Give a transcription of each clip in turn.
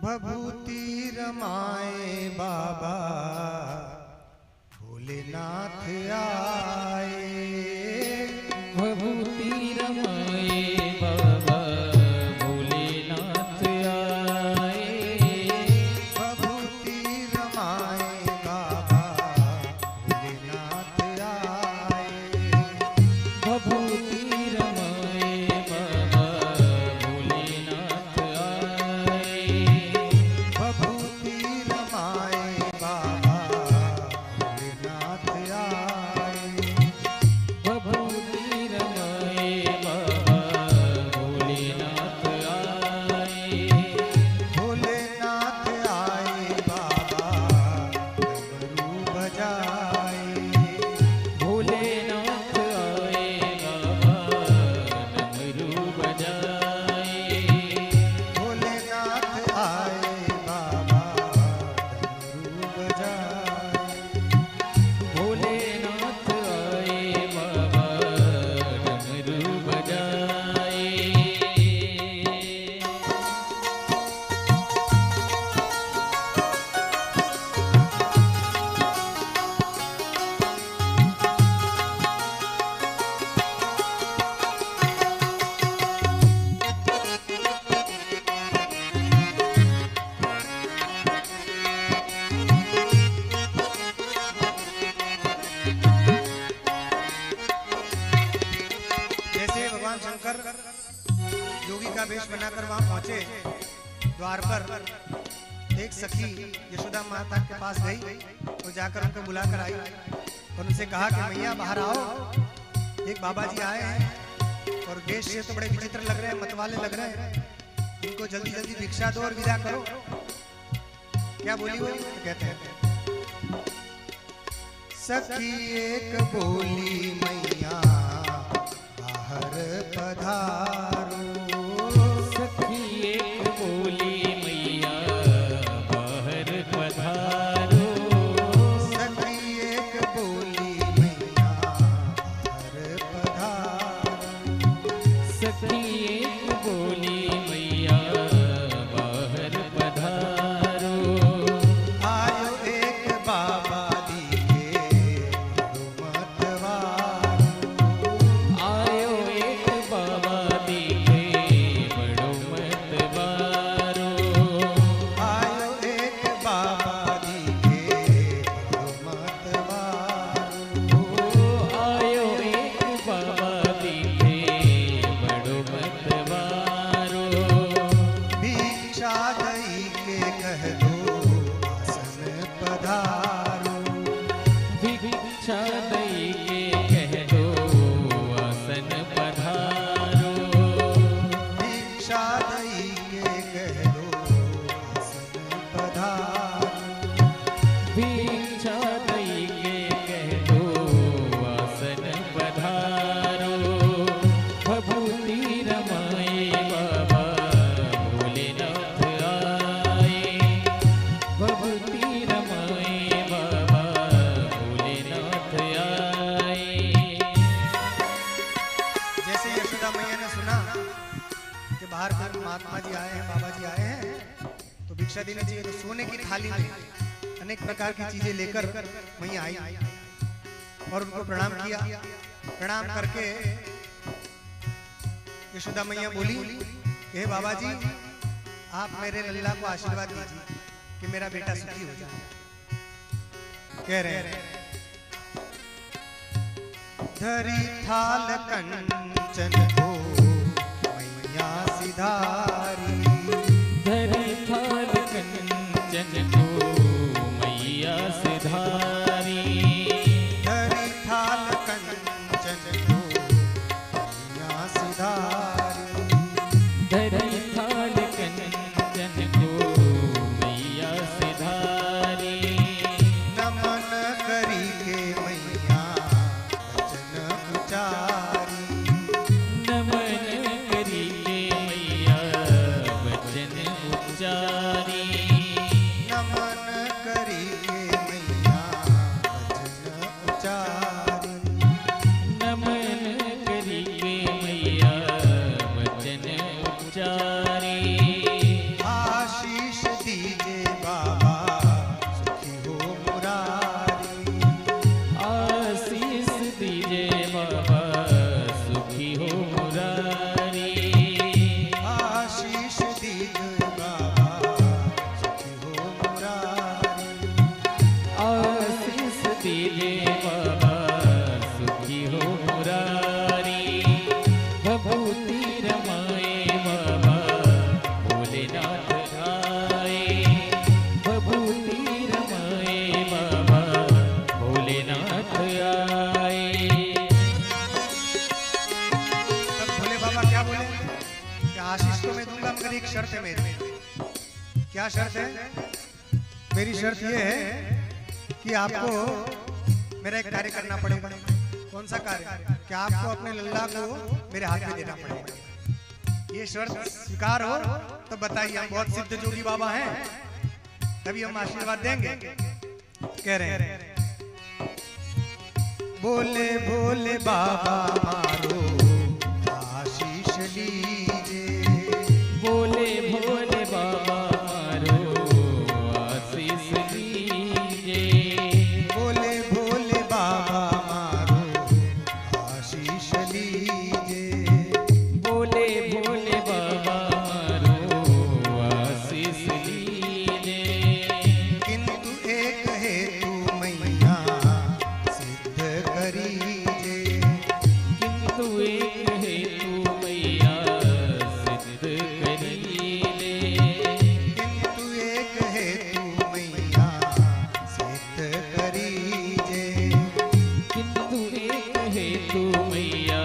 भभूति रमाए बाबा भोलेनाथ आए। भभूति रमाए बाबा भोलेनाथ आए। भभूति रमाए बाबा भोलेनाथ आए। भभूति रमाए बाबा भोलेनाथ आए। भभूति रमाए बाबा भोलेनाथ आए। भभूति रमाए बाबा भोलेनाथ आए। भोलेनाथ आए बाबा डमरू बजाए। भोलेनाथ आए बाबा डमरू बजाए। भोलेनाथ आए बाबा डमरू बजाए। भोलेनाथ आए बाबा डमरू बजाए। जैसे भगवान शंकर योगी का वेश बनाकर वहां पहुंचे, द्वार पर एक सखी यशोदा माता के पास गई तो जाकर उनको बुलाकर आई और उनसे कहा कि मैया बाहर आओ, एक बाबा जी आए हैं और वेश से तो बड़े विचित्र लग रहे हैं, मतवाले लग रहे हैं, इनको जल्दी जल्दी भिक्षा दो और विदा करो। क्या बोली वो? तो कहते हैं सखी एक बोली मैया बाहर पधारो। सखी एक बोली मैया बाहर पधारो। सखी एक बोली मैया बाहर पधारो। सखी एक बोली मैया बाहर पधारो। आयो एक बाबा दिखे मतवारो। आयो एक बाबा दिखे बड़ो मतवारो। आयो एक बाबा दिखे मतवारो। आयो एक बाबा दिखे बड़ो मतवारो। भिक्षा दई के कह दो आसन पधारो। भिक्षा दई के कह दो आसन पधारो। भिक्षा दई के कह दो आसन पधारो। भिक्षा दई के कह दो आसन पधारो। भभूति रमाए बाबा भोलेनाथ आए। भभूति रमाए बाबा भोलेनाथ आए। जैसे यशोदा मैया ने सुना कि बाहर पर महात्मा जी आए हैं, बाबा जी आए हैं, तो भिक्षा देनी चाहिए, तो सोने की थाली में अनेक प्रकार की चीजें लेकर मैया आई और उनको प्रणाम किया। प्रणाम करके यशोदा मैया बोली कि हे बाबा जी, आप मेरे लल्ला को आशीर्वाद दीजिए कि मेरा बेटा सुखी हो जाए। कह रहे हैं धरी थाल कंचन को मैया सिधारी। धरी थाल कंचन को मैया सिधारी। धरी थाल कंचन को मैया सिधारी। धरी थाल कंचन को मैया सिधारी। नमन करी के मैया वचन उचारी। नमन करी के मैया वचन उच्चारी। नमन करी के मैया वचन उचारी। नमन करी के मैया वचन उच्चारी। आशीष बाबा सुखी हो मुरारी भभूति रमाए बाबा भोलेनाथ आए भभूति रमाए बाबा भोलेनाथ आए। तब भोले बाबा क्या बोले कि आशीष तो मैं दूंगा मगर एक शर्त है मेरी। क्या शर्त है? मेरी शर्त ये है कि आपको मेरा एक कार्य करना पड़ेगा। कौन सा कार्य? कि आपको अपने लल्ला को मेरे हाथ में देना पड़ेगा। ये शर्त स्वीकार हो तो बताइए। हम बहुत सिद्ध जोगी बाबा हैं, तभी हम आशीर्वाद देंगे। कह रहे हैं बोले भोले बाबा मारो आशीष लीजिए। बोले भोले बाबा मारो आशीष लीजिए। बोले भोले बाबा मारो आशीष लीजिए। बोले भोले बाबा मारो आशीष लीजिए। किंतु एक हेतु मैया सिद्ध करीजे। किंतु एक हेतु मैया सिद्ध करीले। किंतु एक हेतु मैया सिद्ध करीजे। किंतु एक हेतु मैया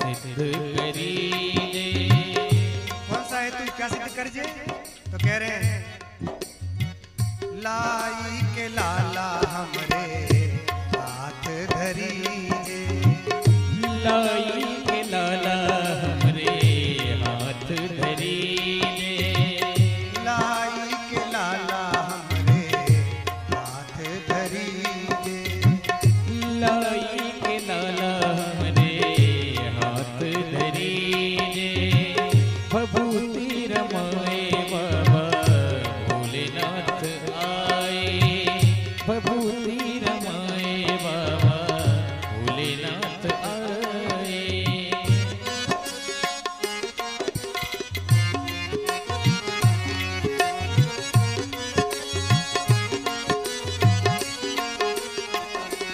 सिद्ध करीले। कौन सा हेतु? क्या सिद्ध करीजे? तो कह रहे हैं लाई के लाला हमरे हाथ धरीजे। लाई के लाला हमरे हाथ धरीले। लाई के लाला हमरे हाथ धरीजे। लाई के लाला हमरे हाथ धरीले। भभूति रमाए बाबा भोलेनाथ आए भभूति रमाए बाबा भोलेनाथ आए।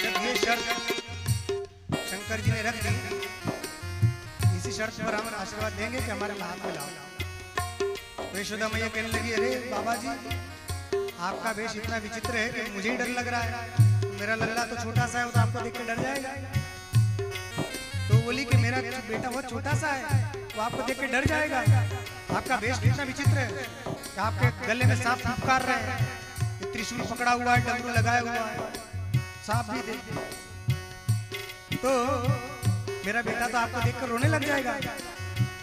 जब ये शर्त शंकर जी ने रख दी, इसी शर्त पर हम आशीर्वाद देंगे कि हमारे हाथ में लाओ। तो यशोदा मैया कहने लगी अरे बाबा जी आपका वेश इतना विचित्र है कि मुझे ही डर लग रहा है। मेरा लल्ला तो छोटा सा है, वो तो आपको देख के डर जाएगा। तो बोली कि मेरा बेटा बहुत छोटा सा है, वो आपको देख के डर जाएगा। आपका वेश कितना विचित्र है कि आपके गले में सांप फुफकार रहे हैं, ये त्रिशूल पकड़ा हुआ है, डमरू लगाया हुआ है, सांप भी दे। तो मेरा बेटा तो आपको देखकर रोने लग जाएगा।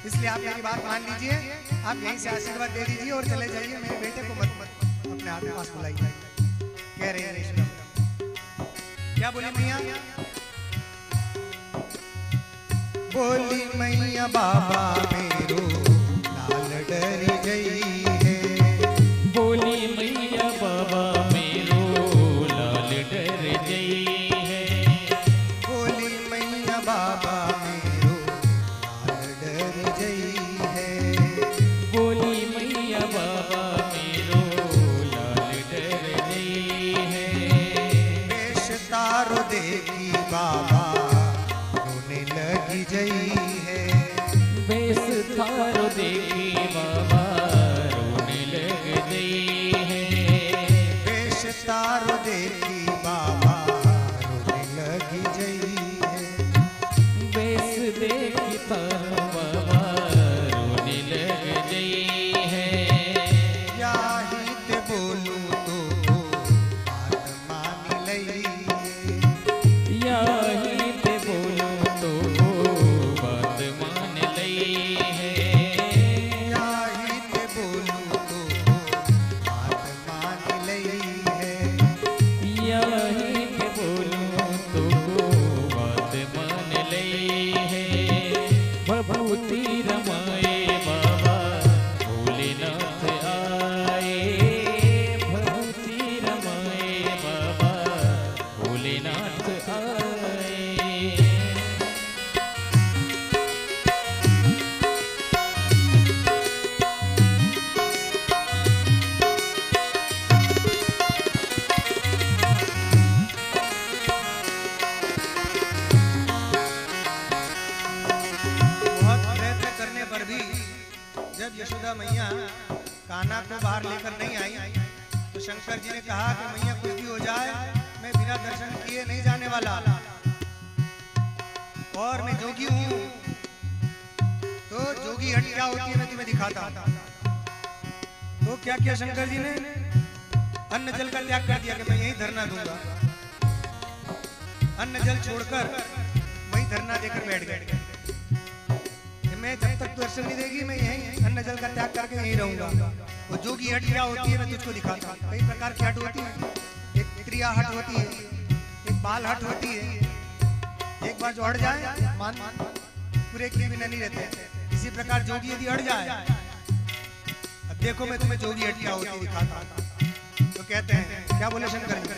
इसलिए आप मेरी बात मान लीजिए, आप यहीं से आशीर्वाद दे दीजिए और चले जाइए। मेरे बेटे को मत अपने हाथ के पास बुलाइए। कह रहे हैं यशोदा। क्या बोली मैया? बोली मैया बाबा मेरो लाल डरी गई है। बोली मैया बाबा मेरो लाल डर गई है। बोली मैया बाबा मेरो लाल डरी गई है। बोली मैया बाबा मेरो लाल डर गई है। वेश तारो देखी बाबा रोने लगी जई है। बेस थारो देखी बाबा रोने लग गई है। वेश तारो देखी बाबा रोने लगी जई है। बेस देखी थारो बाबा रोने लग गई है। या ही ते बोलूं तो बात मान लई है। या ही ते बोलो तो बात मान लई है। या ही ते बोलूं तो बात मान लई है। या ही ते बोलो तो बात मान लई है। भभूति रमाए बाबा भोलेनाथ आए। भभूति रमाए बाबा भोलेनाथ आए। बाहर लेकर नहीं आई। तो शंकर जी ने कहा कि मैया कुछ भी हो जाए, मैं बिना दर्शन किए नहीं जाने वाला, और मैं जोगी हूँ। तो जोगी हट क्या होती है मैं तुम्हें दिखाता। तो क्या किया शंकर जी ने, अन्न जल का त्याग कर दिया कि मैं यहीं धरना दूंगा। अन्न जल छोड़कर वहीं धरना देकर बैठ गए कि मैं जब तक दर्शन नहीं देगी मैं यहीं अन्न जल का त्याग करके यहीं रहूंगा। वो जोगी हट क्या होती है मैं तुझको दिखाता हूँ। कई प्रकार की हट होती है, एक क्रिया हट होती है, एक बाल हट होती है। एक बार जो हट जाए मान पूरे के बिना नहीं रहते। इसी प्रकार जोगी यदि हट जाए, अब देखो मैं तुम्हें जोगी हट क्या होती है दिखाता हूँ। तो कहते हैं, क्या बोले शंकर जी,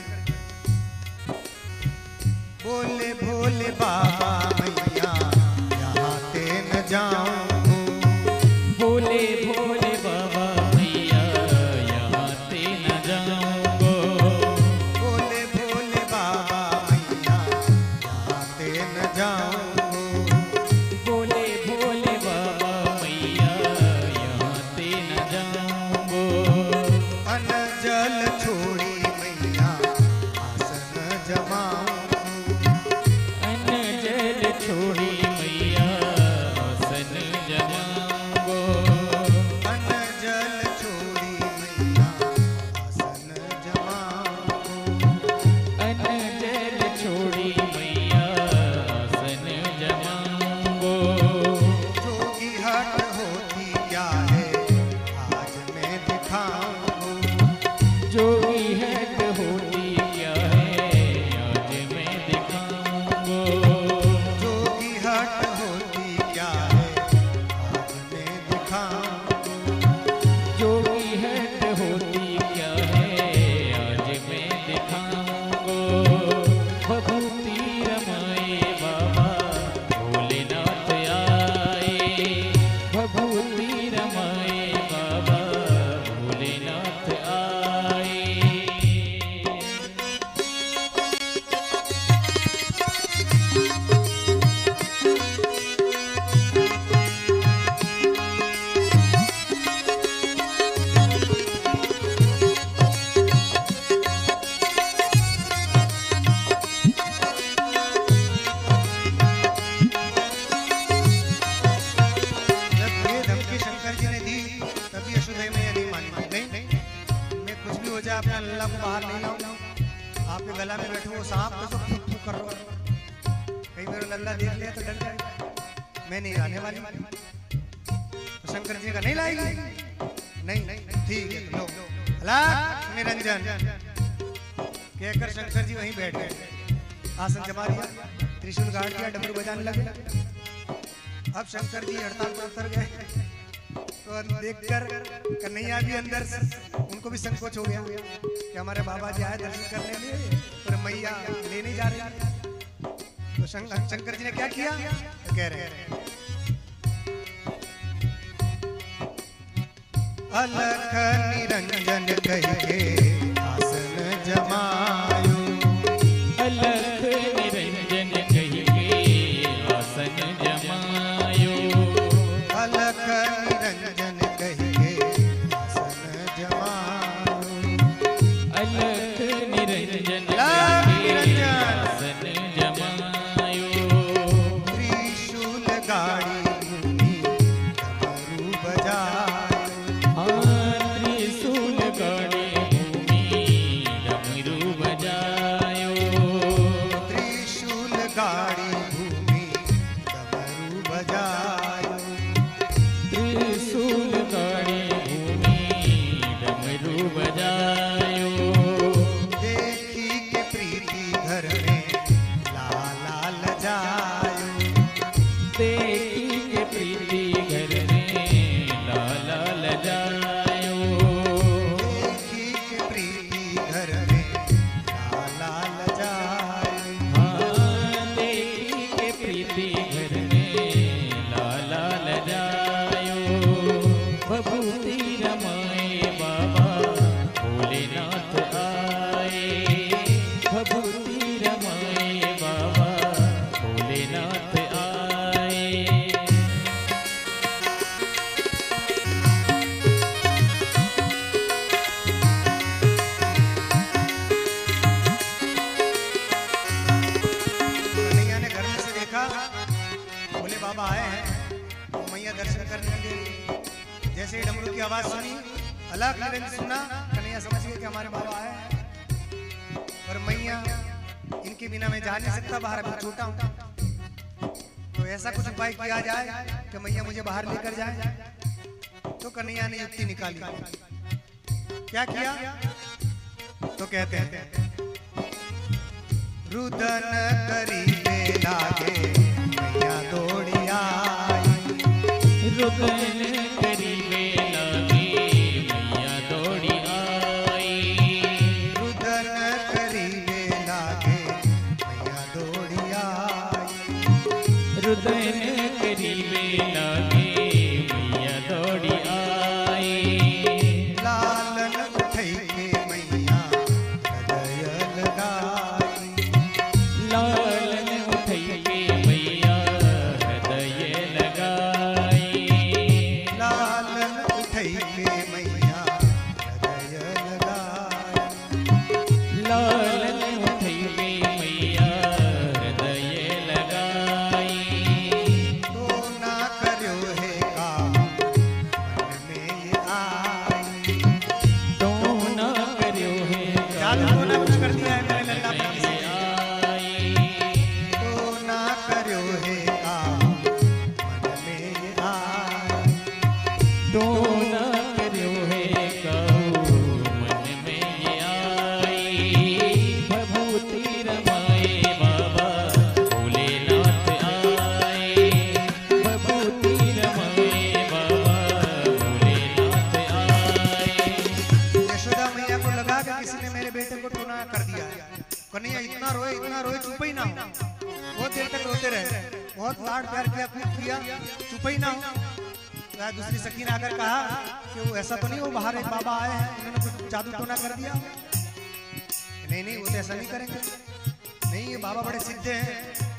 बोले भोले बाबा मैया यहाँ ते न जाऊं। बोले भोले बाबा मैया यहाँ ते न जाऊंगो। बोले भोले बाबा मैया यहाँ ते न जाऊंगो। बोले भोले बाबा मैया यहाँ ते न जाऊंगो। अन्न जल छोड़ी मैया आसन जमाऊं। छोड़ी मैया आसन जमाऊंगो। अन्न जल छोड़ी मैया आसन जमाऊंगो। अन्न जल छोड़ी मैया आसन जमाऊंगो। जोगी हट होती क्या है आज मैं दिखाऊंगो। जोगी हट होती क्या है आज मैं दिखाऊंगो। जोगी हट होती क्या है आज मैं दिखाऊंगो। जोगी हट होती क्या है आज मैं दिखाऊंगो। भभूति रमाए बाबा भोलेनाथ आए। भभूति रमाए बाबा भोलेनाथ आए। जब ये धमकी शंकर जी ने दी तभी यशोदा मैया नहीं मानी। नहीं मैं कुछ भी हो जाए अपना लल्ला को बाहर नहीं लाऊं। आपके गला में बैठो वो सांप तो सब फूक फूक कर रहा है। कहीं मेरा लल्ला देख लिया तो डर जाए, मैं नहीं आने वाली। तो शंकर जी का नहीं लाएगी, नहीं ठीक है तो लो हलाक निरंजन कहकर शंकर जी वहीं बैठ गए। आसन जमा दिया, त्रिशूल गाड़ दिया, डमरू बजाने लगे। अब शंकर जी हड़ताल पर उतर गए। तो देखकर कन्हैया भी अंदर से उनको भी संकोच हो गया कि हमारे बाबा जी आए दर्शन करने लिए और मैया ले नहीं जा रही। तो शंकर जी ने क्या किया, तो कह रहे हैं अलख निरंजन कहिके आसन जमायो। अलख निरंजन कहिके आसन जमायो। अलख निरंजन कहिके आसन जमायो। अलख निरंजन अलख कहिके निरंजन आसन जमायो। त्रिशूल गाड़ी भूमि डमरू बजायो। त्रिशूल गाड़े भूमि डमरू बजा। जैसे ही डमरू की आवाज सुनी, अलग निरंजन सुना, कन्हैया समझ गए कि हमारे बाबा आए। और मैया इनके बिना मैं जा नहीं सकता, बाहर अभी छोटा हूँ, तो ऐसा कुछ उपाय किया जाए कि मैया मुझे बाहर लेकर जाए। तो कन्हैया ने युक्ति निकाली। क्या किया? तो कहते हैं रुदन करीबे लागे मैया दौड़ी आई, रुदन करीबे लागे मैया दौड़ी आई, रुदन करीबे लागे मैया दौड़ी आई, रुदन करीबे लागे मैया दौड़ी आई, लालन उठई के मैया हृदय लगाई, लालन उठैये मैया हृदय लगाई, लालन उठई के मैया हृदय लगाई, लालन उठैये मैया हृदय लगाई, तो ना करो है काम मन में ये आई, तो ना करो है जादू तो ना कुछ कर दिया है मेरे लल्ला पे किसी ने। आई, तो ना करो है काम मन में ये आई, तो ना करो है कहू मन में ये आई, भभूति रमाए बाबा भोलेनाथ आए, भभूति रमाए बाबा भोलेनाथ आए, यशोदा मैया को लगा कि किसी ने मेरे बेटे को टोना कर दिया है। कन्हैया इतना रोए चुप ही ना हो। बहुत देर तक रोते रहे, बहुत लाड प्यार किया, खूब किया, चुप ही ना हो। तो दूसरी सखी ने आकर कहा कि वो ऐसा तो नहीं, वो बाहर एक बाबा आए हैं, उन्होंने कुछ जादू टोना कर दिया। नहीं वो तो ऐसा नहीं करेंगे, नहीं ये बाबा बड़े सिद्ध हैं,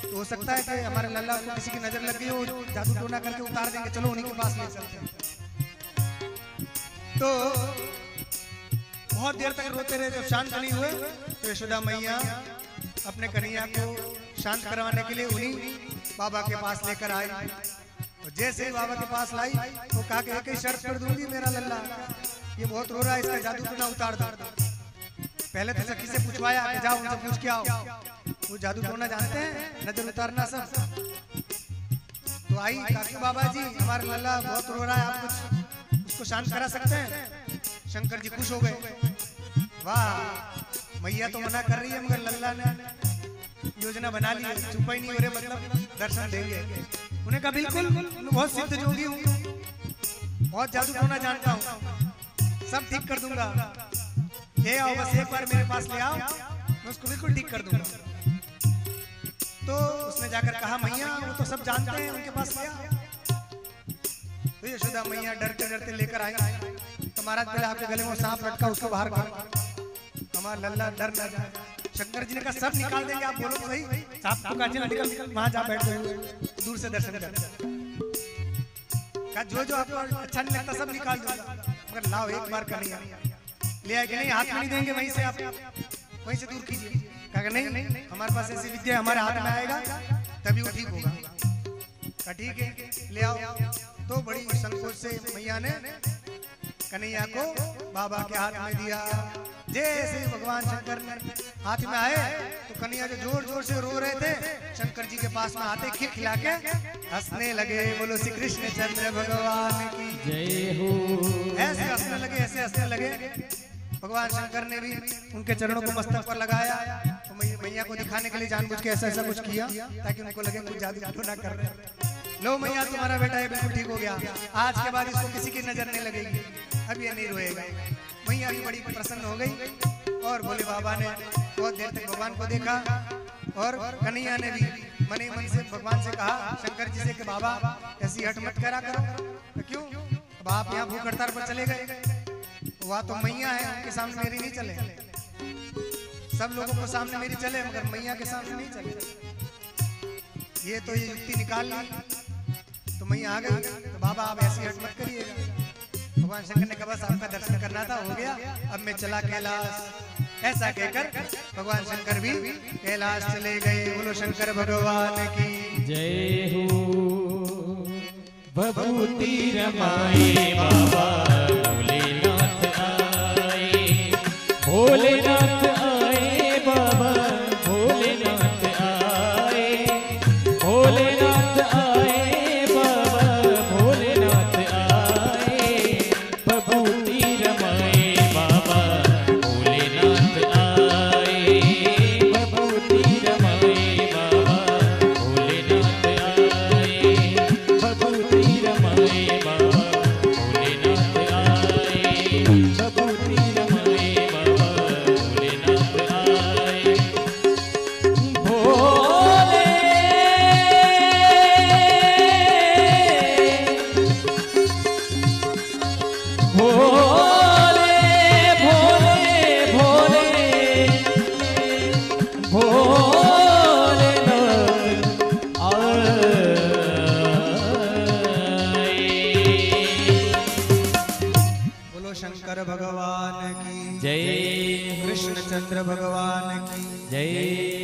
तो हो सकता है कि हमारे लल्ला को किसी की नजर लग गई हो, जादू टोना करके उतार देंगे, चलो उन्हीं के पास ले चलते हैं। तो बहुत देर तक रोते रहे, जब शांत नहीं हुए तो यशोदा मैया अपने कन्हैया को शांत करवाने के लिए उन्हीं बाबा के पास लेकर आई। और जैसे ही बाबा के पास लाई तो कहा कि एक ही शर्त कर दूंगी मेरा लल्ला, ये बहुत रो रहा है, इसका जादू टोना उतार दो। पहले तो सखी से पूछवाया कि जाओ उनसे पूछ के आओ, वो जादू टोना जानते हैं, नजर उतारना सब। तो आई काकी बाबा जी हमारा लल्ला बहुत रो रहा है, आप कुछ उसको शांत करा सकते हैं? शंकर जी खुश हो गए, वाह मैया तो मना कर रही है मगर लल्ला ने योजना बना ली है, चुप ही नहीं हो रहे, मतलब दर्शन देंगे। उन्हें कहा बिल्कुल, बहुत सिद्ध जोगी हूँ, बहुत जादू टोना जानता हूँ, सब ठीक कर दूंगा, ले आओ बस एक बार मेरे पास ले आओ, मैं उसको बिल्कुल ठीक कर दूंगा। तो उसने जाकर कहा मैया वो तो सब जानते हैं, उनके पास ले आओ। तो यशोदा मैया डरते डरते लेकर आई। तो महाराज पहले आपके गले में सांप लटका, उसको बाहर करो, हमारा लल्ला डर ना जाए। शंकर जी ने कहा सब निकाल देंगे, आप बोलो तो सही, सांप को काटे ना, निकल वहां जा बैठ गए, दूर से दर्शन कर। कहा जो आपको अच्छा नहीं लगता सब निकाल दूंगा, मगर लाओ एक बार कन्हैया ले आए कि नहीं, हाथ में नहीं देंगे, वहीं से आप वहीं से दूर कीजिए। कहा नहीं हमारे पास ऐसी विद्या हमारे हाथ में आएगा तभी वो ठीक होगा। कहा ठीक है ले आओ। तो बड़ी संकोच से मैया ने कन्हैया को बाबा के हाथ में दिया। जैसे भगवान शंकर ने हाथ में आए तो कन्हैया जो जोर जोर से रो रहे थे, शंकर जी के पास में आते खिला के हंसने लगे। बोलो श्री कृष्ण चंद्र भगवान की जय हो। ऐसे हंसने लगे। भगवान शंकर ने भी उनके चरणों को मस्तक पर लगाया। तो मैया को दिखाने के लिए जानबूझ के ऐसा कुछ किया ताकि उनको लगे कुछ जादू टोना कर रहे हैं। लो मैया तुम्हारा बेटा ये बिल्कुल ठीक हो गया, आज के बाद इसको किसी की नजर नहीं लगेगी, अब ये नहीं रोएगा। मैया भी बड़ी प्रसन्न हो गई और भोले बाबा ने बहुत देर तक भगवान को देखा। और कन्हैया ने भी मन ही मन से भगवान से कहा शंकर जी से कि बाबा ऐसी हट मत करा करो। तो क्यों? अब आप यहाँ भूख हड़ताल पर चले गए, वहाँ तो मैया है, उनके सामने मेरी नहीं चले। सब लोगों को सामने मेरी चले मगर मैया के सामने नहीं चले। ये तो ये युक्ति निकाल ली तो मैया आ गई। तो बाबा आप ऐसी हट मत करिएगा। भगवान शंकर ने कहा बस आपका दर्शन करना था, हो गया, अब मैं चला कैलाश। ऐसा कहकर भगवान शंकर भी कैलाश चले गए। बोलो शंकर भगवान की जय हो। भभूति रमाए बाबा भोलेनाथ आए, भोलेनाथ आए बाबा भोलेनाथ आए, भोलेनाथ आए बाबा भोलेनाथ आए, भभूति रमाए बाबा भोलेनाथ आए, भभूति रमाए बाबा भोलेनाथ आए, भभूति रमाए बाबा भोलेनाथ आए, भभूति रमाए बाबा भोलेनाथ आए। भोले भोले भोले भोले भोलेनाथ आए। बोलो शंकर भगवान की जय कृष्णचंद्र भगवान की जय